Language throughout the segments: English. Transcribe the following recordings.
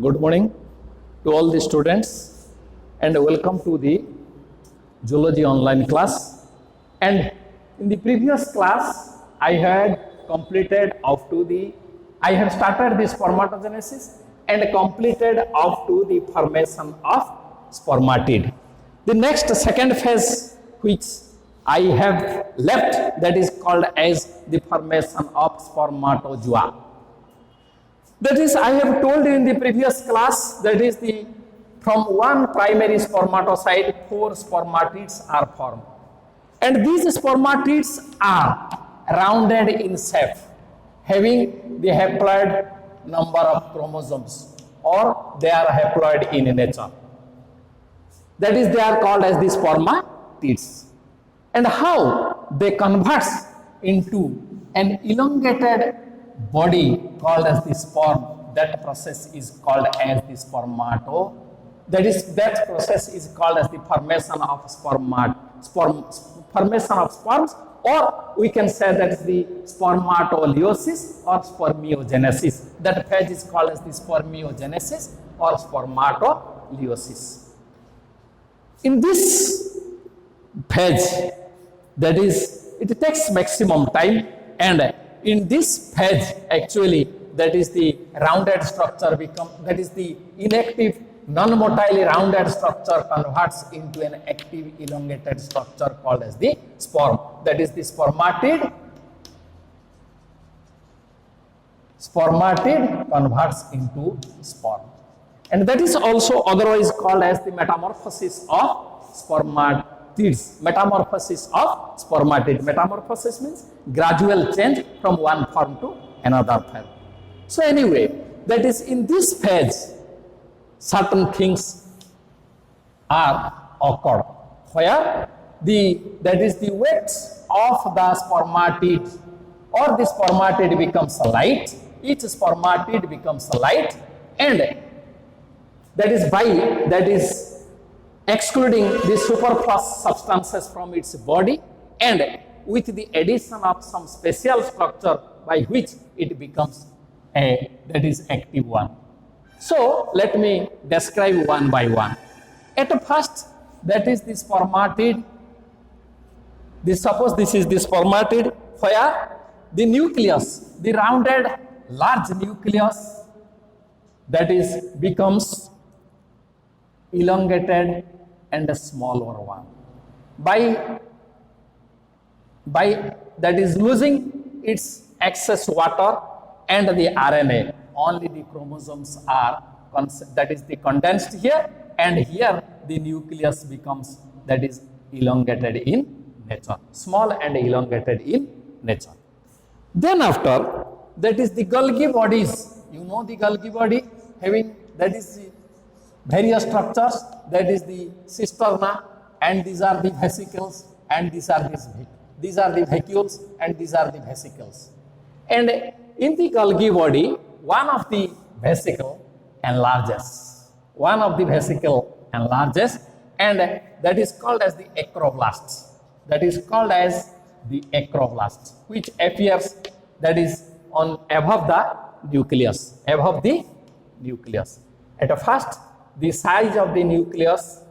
Good morning to all the students and welcome to the Zoology online class. And in the previous class, I had started the spermatogenesis and completed up to the formation of spermatid. The next second phase which I have left, that is called as the formation of spermatozoa. That is, I have told you in the previous class, that is from one primary spermatocyte, 4 spermatids are formed. And these spermatids are rounded in shape, having the haploid number of chromosomes, or they are haploid in nature. That is, they are called as the spermatids. And how they convert into an elongated body called as the sperm, that process is called as the that process is called as the formation of formation of sperms, or we can say that is the spermatoleiosis or spermiogenesis. That phase is called as the spermiogenesis or spermatoleiosis. In this phase, that is, it takes maximum time, and in this phase actually, that is the rounded structure that is the inactive non-motile rounded structure converts into an active elongated structure called as the sperm. That is the spermatid converts into sperm, and that is also otherwise called as the metamorphosis of spermatids. Metamorphosis of spermatid. Metamorphosis means gradual change from one form to another form. So anyway, that is, in this phase, certain things are occurred where that is the weight of the spermatid or the spermatid becomes light. Each spermatid becomes light, and that is excluding the superfluous substances from its body, and with the addition of some special structure by which it becomes that is active one. So let me describe one by one. At first, that is the spermatid. Suppose this is the spermatid, where the nucleus, the rounded large nucleus, that is becomes elongated and a smaller one by that is losing its excess water and the RNA. Only the chromosomes are that is the condensed here, and here the nucleus becomes that is elongated in nature, small and elongated in nature. Then after, that is the Golgi bodies. You know the Golgi body having that is the various structures, that is the cisterna, and these are the vesicles, and these are the vacuoles, and these are the vesicles. And in the Golgi body, one of the vesicle enlarges. And that is called as the acroblast. Which appears, that is, on above the nucleus. At first, the size of the nucleus,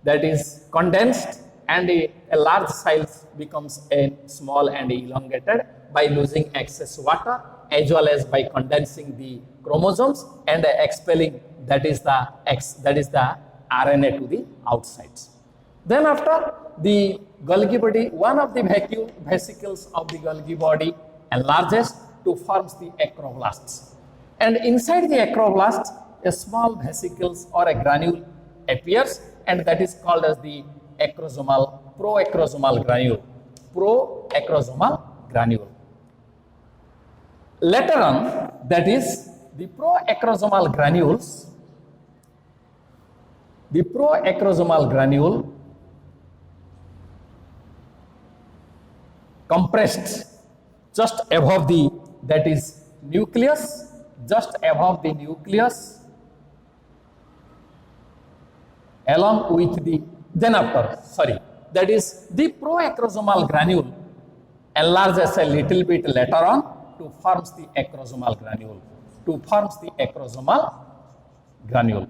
that is condensed, and a large size becomes a small and elongated by losing excess water, as well as by condensing the chromosomes and expelling that is the RNA to the outside. Then after, the Golgi body, one of the vesicles of the Golgi body enlarges to forms the acroblasts, and inside the acroblast, a small vesicles or a granule appears, and that is called as the proacrosomal granule. Later on, that is the proacrosomal granule compressed just above the that is nucleus, along with the that is the proacrosomal granule enlarges a little bit later on to forms the acrosomal granule.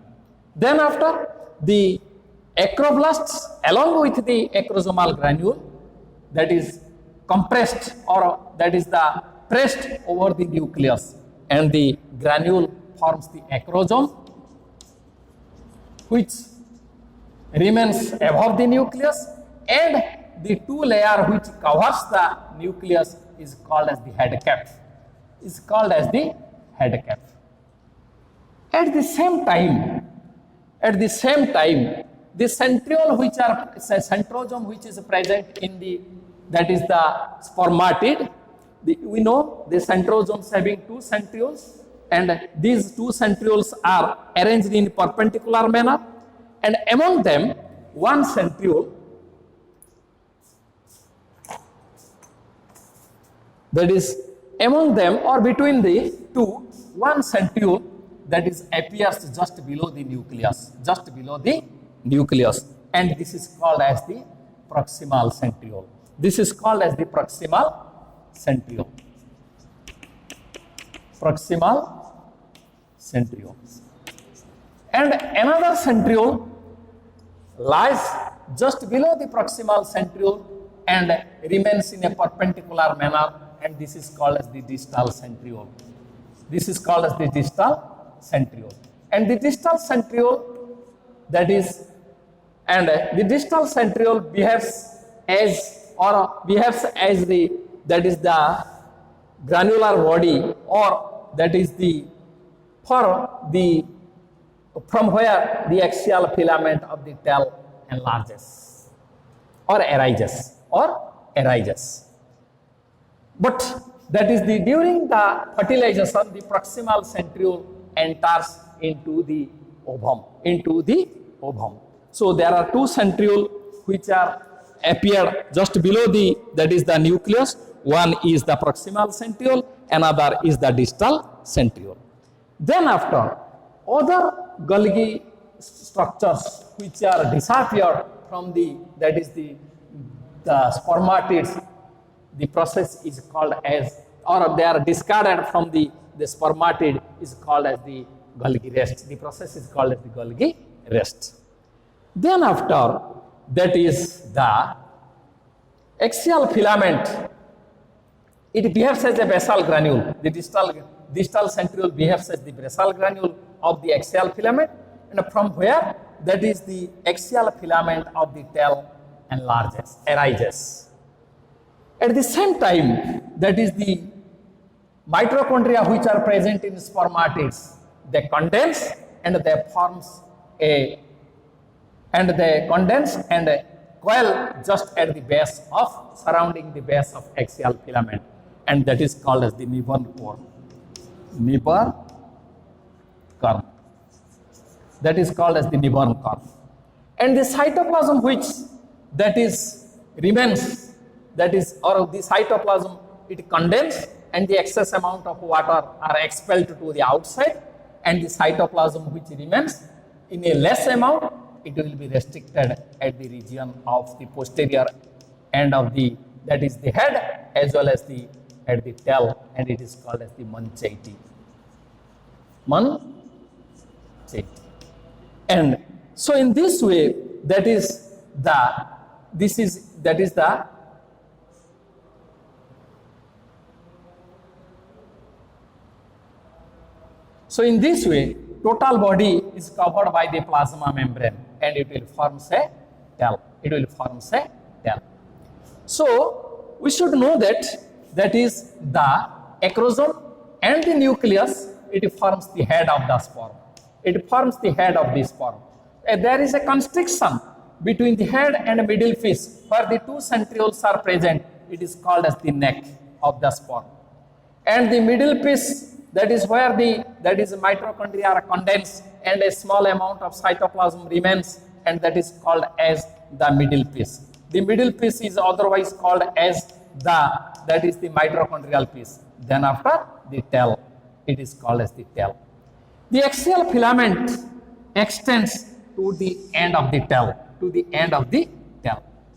Then after, the acroblasts along with the acrosomal granule, that is compressed, or that is the pressed over the nucleus, and the granule forms the acrosome, which remains above the nucleus, and the two layer which covers the nucleus is called as the head cap. Is called as the head cap. At the same time, the centriole which are centrosome which is present in the, that is the spermatid. We know the centrosomes having two centrioles, and these two centrioles are arranged in perpendicular manner, and among them one centriole, that is among them or between the two, one centriole that is appears just below the nucleus, and this is called as the proximal centriole. This is called as the proximal centriole. And another centriole lies just below the proximal centriole and remains in a perpendicular manner, and this is called as the distal centriole. And the distal centriole, that is, and the distal centriole behaves as the, that is the granular body, or that is the, from where the axial filament of the tail enlarges or arises. But that is the, during the fertilization, the proximal centriole enters into the ovum. So there are two centriole which are appear just below the, that is the nucleus. One is the proximal centriole, another is the distal centriole. Then after, other Golgi structures which are disappeared from the, that is the spermatids, the process is called as, or they are discarded from the spermatid, is called as the Golgi rest. The process is called as the Golgi rest. Then after, that is the axial filament. It behaves as a basal granule. The distal centriole behaves as the basal granule of the axial filament, and from where, that is the axial filament of the tail arises. At the same time, that is the mitochondria which are present in spermatids, they condense and they forms a, and they condense and coil just at the base of, surrounding the base of axial filament, and that is called as the Nibern core. That is called as the Nibern core. And the cytoplasm which that is remains, that is, or the cytoplasm, it condenses and the excess amount of water are expelled to the outside, and the cytoplasm which remains in a less amount, it will be restricted at the region of the posterior end of the, that is the head, as well as the at the tail, and it is called as the Munchauti. And so in this way, that is the, so in this way, total body is covered by the plasma membrane, and it will form a tail. So we should know that, that is the acrosome and the nucleus, it forms the head of the sperm. There is a constriction between the head and middle piece, where the two centrioles are present. It is called as the neck of the sperm. And the middle piece, that is where the, that is mitochondria are condensed and a small amount of cytoplasm remains, and that is called as the middle piece. The middle piece is otherwise called as the, that is the mitochondrial piece. Then after, the tail, it is called as the tail. The axial filament extends to the end of the tail,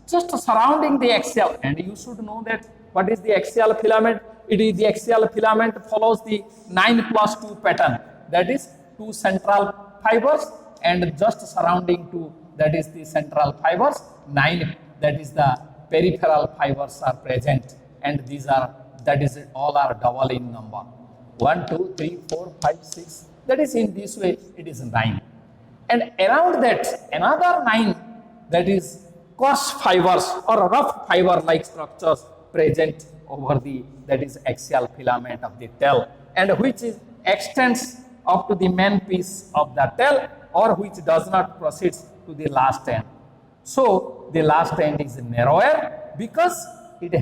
just surrounding the axial, and you should know that what is the axial filament. It is the axial filament follows the 9+2 pattern, that is two central fibers, and just surrounding to that is the central fibers, 9 that is the peripheral fibers are present, and these are that is all are double in number. 1, 2, 3, 4, 5, 6. That is in this way it is 9. And around that another 9 that is coarse fibers or rough fiber like structures present over the that is axial filament of the tail, and which is extends up to the main piece of the tail, or which does not proceed to the last end. So the last end is narrower because it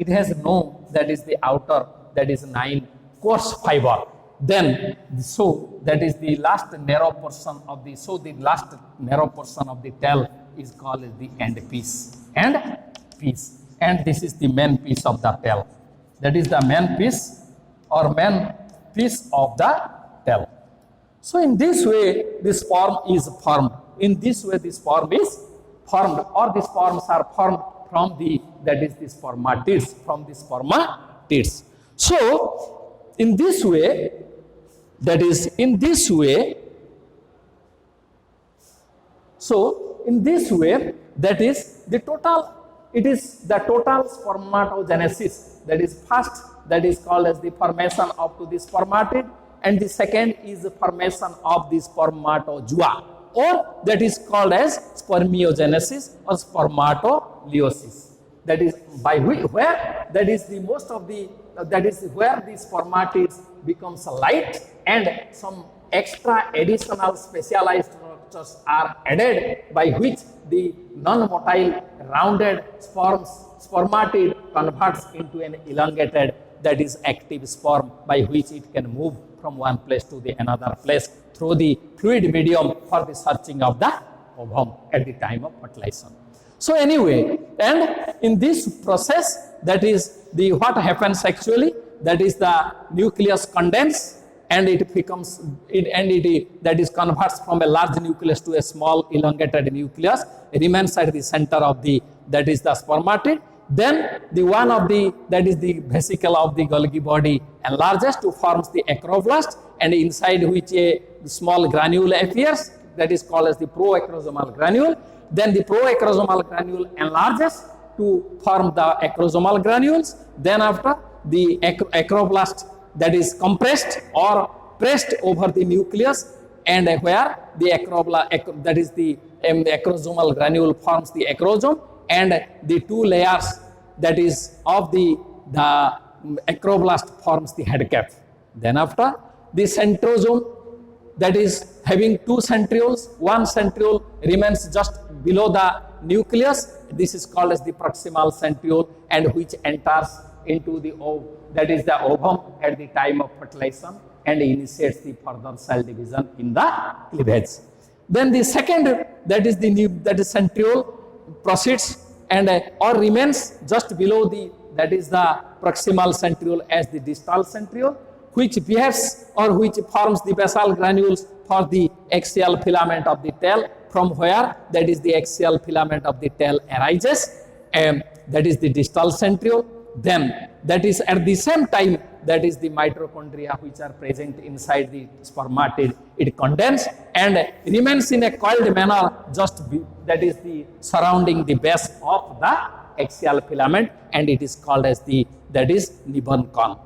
has no that is the outer that is 9 coarse fiber. Then so that is the last narrow portion of the last narrow portion of the tail is called as the end piece, and this is the main piece of the tail. That is the main piece or main piece of the tail. So in this way the sperm is formed. In this way the sperm is formed, or the sperms are formed from the that is the spermatids, from the spermatids. So in this way, that is in this way, so in this way that is the total, it is the total spermatogenesis. That is first that is called as the formation up to the spermatid, and the second is the formation of the spermatozoa, or that is called as spermiogenesis or spermatoleiosis. That is by where that is the most of the that is where the spermatids becomes light, and some extra additional specialized structures are added by which the non-motile rounded spermatid converts into an elongated that is active sperm, by which it can move from one place to the another place through the fluid medium for the searching of the ovum at the time of fertilization. So anyway, and in this process, that is the what happens actually, that is the nucleus condenses, and it becomes that is converts from a large nucleus to a small elongated nucleus, remains at the center of the that is the spermatid. Then the one of the that is the vesicle of the Golgi body enlarges to forms the acroblast, and inside which a small granule appears, that is called as the proacrosomal granule. Then the proacrosomal granule enlarges to form the acrosomal granules. Then after the acroblast that is compressed or pressed over the nucleus, and where the that is the acrosomal granule forms the acrosome, and the two layers that is of the acroblast forms the head cap. Then after the centrosome that is having two centrioles, one centriole remains just below the nucleus. This is called as the proximal centriole, and which enters into the that is the ovum at the time of fertilization and initiates the further cell division in the cleavage. Then the second that is the centriole proceeds and or remains just below the that is the proximal centriole as the distal centriole, which behaves or which forms the basal granules for the axial filament of the tail, from where that is the axial filament of the tail arises, and that is the distal centriole. Then that is at the same time that is the mitochondria which are present inside the spermatid, it condenses and remains in a coiled manner that is the surrounding the base of the axial filament, and it is called as the that is Nibbon cone.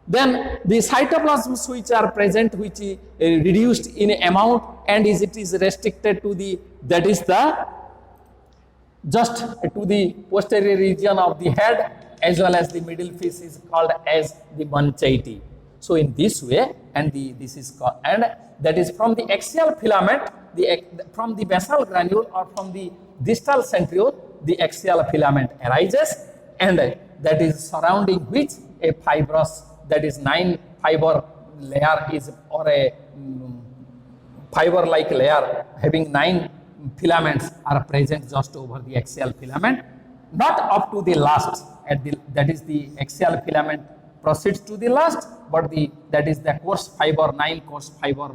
Then the cytoplasms which are present, which is reduced in amount, and it is restricted to the that is the just to the posterior region of the head, as well as the middle piece is called as the Munchaiti. So in this way, and this is called, and that is from the axial filament, from the basal granule or from the distal centriole, the axial filament arises, and that is surrounding which a fibrous that is 9 fiber layer is, or a fiber like layer having 9 filaments are present just over the axial filament, not up to the last. That is the axial filament proceeds to the last, but that is the coarse fiber, 9 coarse fiber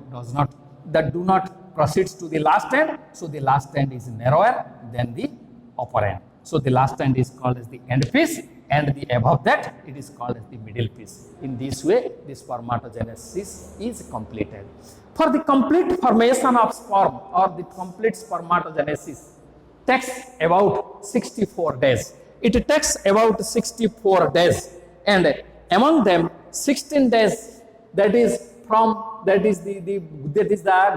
do not proceeds to the last end. So the last end is narrower than the upper end. So the last end is called as the end piece, and the above that it is called as the middle piece. In this way, the spermatogenesis is completed. For the complete formation of sperm or the complete spermatogenesis takes about 64 days. It takes about 64 days, and among them 16 days that is the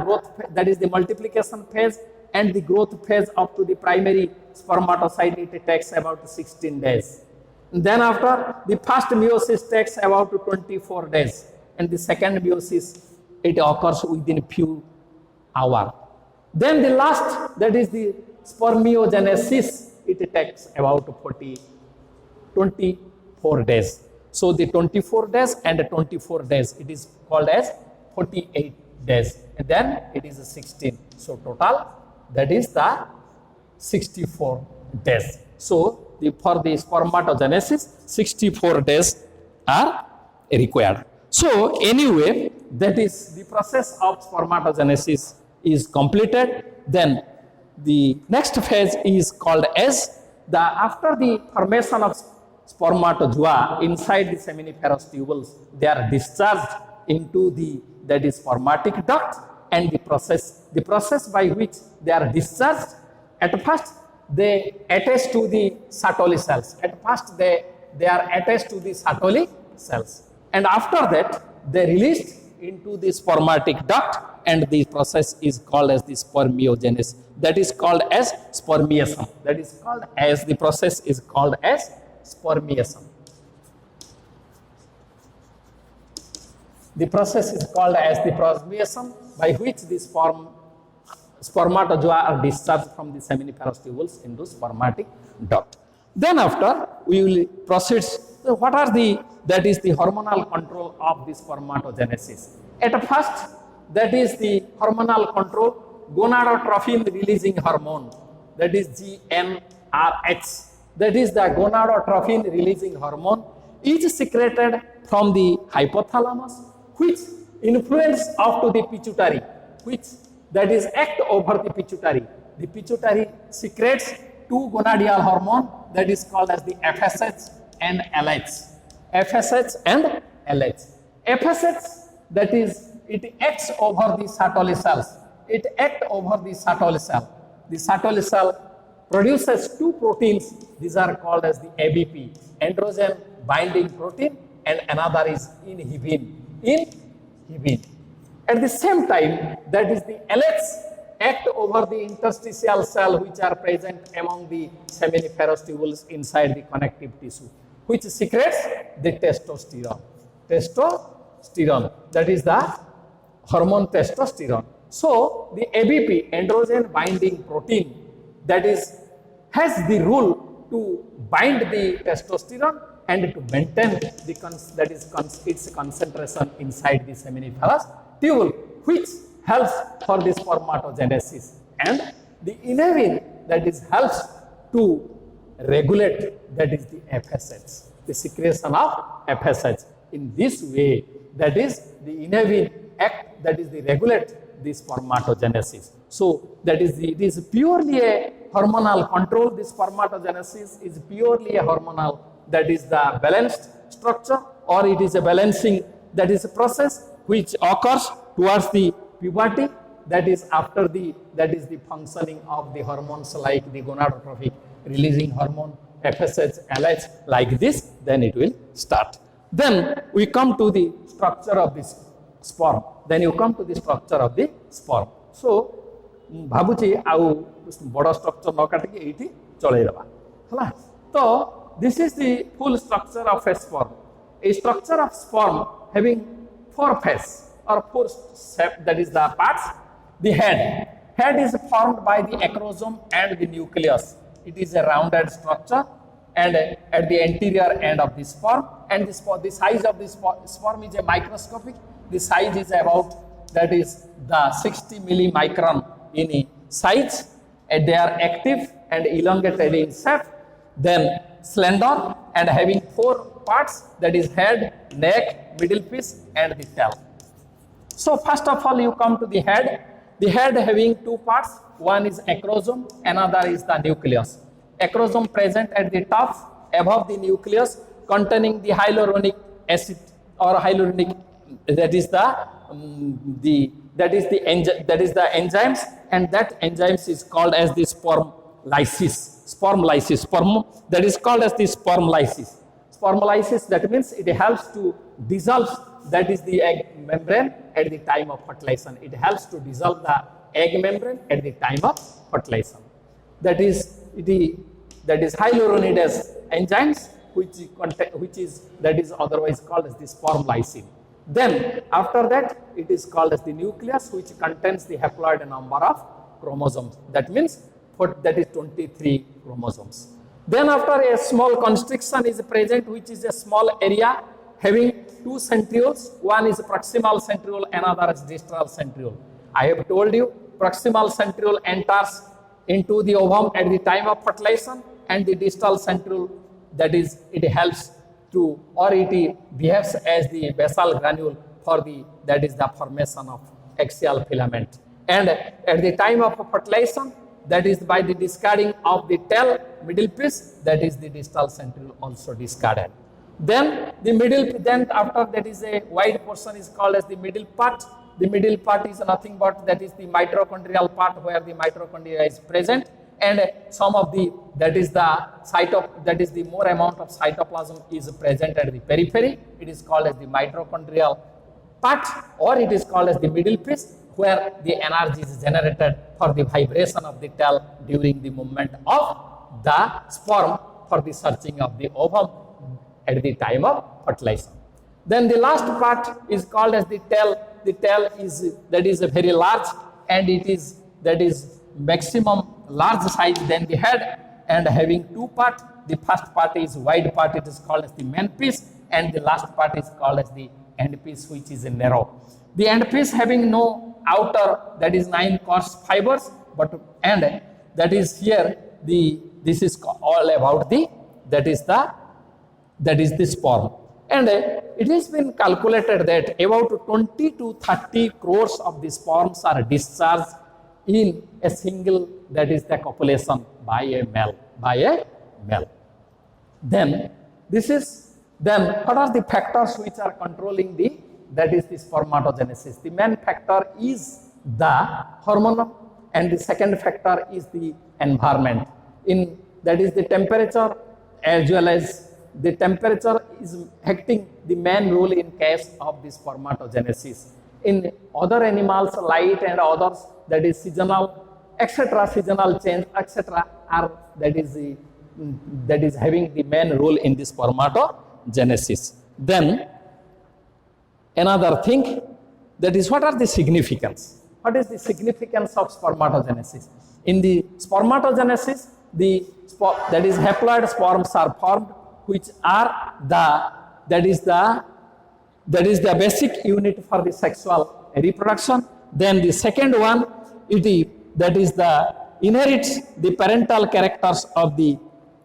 growth, that is the multiplication phase, and the growth phase up to the primary spermatocyte, it takes about 16 days. Then after, the first meiosis takes about 24 days, and the second meiosis, it occurs within few hours. Then the last, that is the spermiogenesis, it takes about 24 days. So the 24 days and 24 days, it is called as 48 days, and then it is 16. So total, that is the 64 days. So for the spermatogenesis, 64 days are required. So anyway, that is the process of spermatogenesis is completed. Then the next phase is called as after the formation of spermatozoa inside the seminiferous tubules, they are discharged into the spermatic duct, and the process by which they are discharged, at first they attach to the Sertoli cells. At first they are attached to the Sertoli cells, and after that they released into the spermatic duct, and the process is called as the spermiogenesis. That is called as spermiation. That is called as the process is called as spermiation. The process is called as the spermiation, by which the spermatozoa are discharged from the seminiferous tubules into spermatic duct. Then after, we will proceed. So what are that is the hormonal control of the spermatogenesis. At first, that is the hormonal control, gonadotrophin releasing hormone, that is GnRH. That is the gonadotrophin releasing hormone is secreted from the hypothalamus, which influence up to the pituitary, which that is act over the pituitary. The pituitary secretes two gonadial hormone, that is called as the FSH and LH. FSH and LH. FSH, that is, it acts over the Sertoli cells. It acts over the Sertoli cell. The Sertoli cell produces two proteins. These are called as the ABP, androgen binding protein, and another is inhibin. At the same time, that is the LH act over the interstitial cell which are present among the seminiferous tubules inside the connective tissue, which secretes the testosterone. Testosterone, that is the hormone testosterone. So the ABP, androgen binding protein, that is has the role to bind the testosterone and to maintain its concentration inside the seminiferous tubule, which helps for the spermatogenesis. And the inhibin, that is helps to regulate, that is the FSH, the secretion of FSH. In this way, that is the inhibin act, that is the regulate the spermatogenesis. So that is it is purely a hormonal control. The spermatogenesis is purely a hormonal, that is the balanced structure, or it is a balancing, that is a process which occurs towards the puberty, that is after the functioning of the hormones like the gonadotrophic releasing hormone, FSH, LH, like this, then it will start. Then we come to the structure of this sperm. Then you come to the structure of the sperm. So भाबुची आउ बड़ structure न काटिक ये चलैदेवा है। तो this is the full structure of A sperm. A structure of sperm having four phases or four steps, that is the parts. The head is formed by the acrosome and the nucleus. It is a rounded structure, and at the anterior end of the sperm, and the size of the sperm is a microscopic. The size is about, that is the 60 millimicron in size, and they are active and elongated in shape, then slender and having four parts, that is head, neck, middle piece and the tail. So first of all you come to the head. The head having two parts, one is acrosome, another is the nucleus. Acrosome present at the top above the nucleus containing the hyaluronic acid or hyaluronic, that is the enzymes, and that enzymes is called as the sperm lysis. That is called as the sperm lysis. Sperm lysis, that means it helps to dissolve, that is the egg membrane at the time of fertilization. It helps to dissolve the egg membrane at the time of fertilization. That is hyaluronidase enzymes, which is otherwise called as the sperm lysine. Then after that, it is called as the nucleus, which contains the haploid number of chromosomes. That means that is 23 chromosomes. Then after, a small constriction is present, which is a small area having two centrioles. One is proximal centriole, another is distal centriole. I have told you, proximal centriole enters into the ovum at the time of fertilization, and the distal centriole, that is, it helps to, or it behaves as the basal granule for the, that is the formation of axial filament. And at the time of fertilization, that is by the discarding of the tail middle piece, that is the distal centriole also discarded. Then the middle, then after that is a wide portion is called as the middle part. The middle part is nothing but that is the mitochondrial part, where the mitochondria is present, and some of the, that is the that is the more amount of cytoplasm is present at the periphery. It is called as the mitochondrial part, or it is called as the middle piece, where the energy is generated for the vibration of the tail during the movement of the sperm for the searching of the ovum at the time of fertilization. Then the last part is called as the tail. The tail is, that is a very large, and it is, that is maximum large size than the head, and having two parts. The first part is wide part, it is called as the main piece, and the last part is called as the end piece, which is narrow. The end piece having no outer, that is 9 coarse fibers, but, and that is here, this is all about the, that is the sperm. And it has been calculated that about 20 to 30 crores of the sperms are discharged in a single, that is the copulation by a male. Then what are the factors which are controlling the, that is the spermatogenesis? The main factor is the hormone, and the second factor is the environment. That is the temperature, as well as the temperature is acting the main role in case of the spermatogenesis. In other animals, light and others, that is seasonal, etc., seasonal change, etc., are, that is having the main role in the spermatogenesis. Then another thing, that is, what are the significance? What is the significance of spermatogenesis? In the spermatogenesis, that is haploid sperms are formed, which are that is the basic unit for the sexual reproduction. Then the second one, that is the inherits the parental characters of the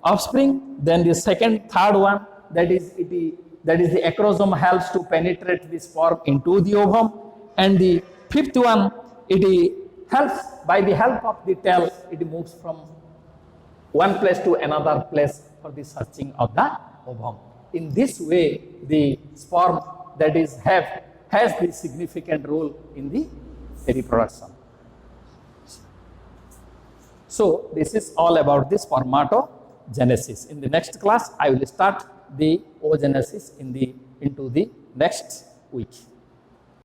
offspring. Then the third one, that is the acrosome helps to penetrate the sperm into the ovum. And the fifth one, it helps, by the help of the tail, it moves from one place to another place for the searching of the ovum. In this way, the sperm, that is has the significant role in the reproduction. So this is all about the spermatogenesis. In the next class, I will start the oogenesis into the next week.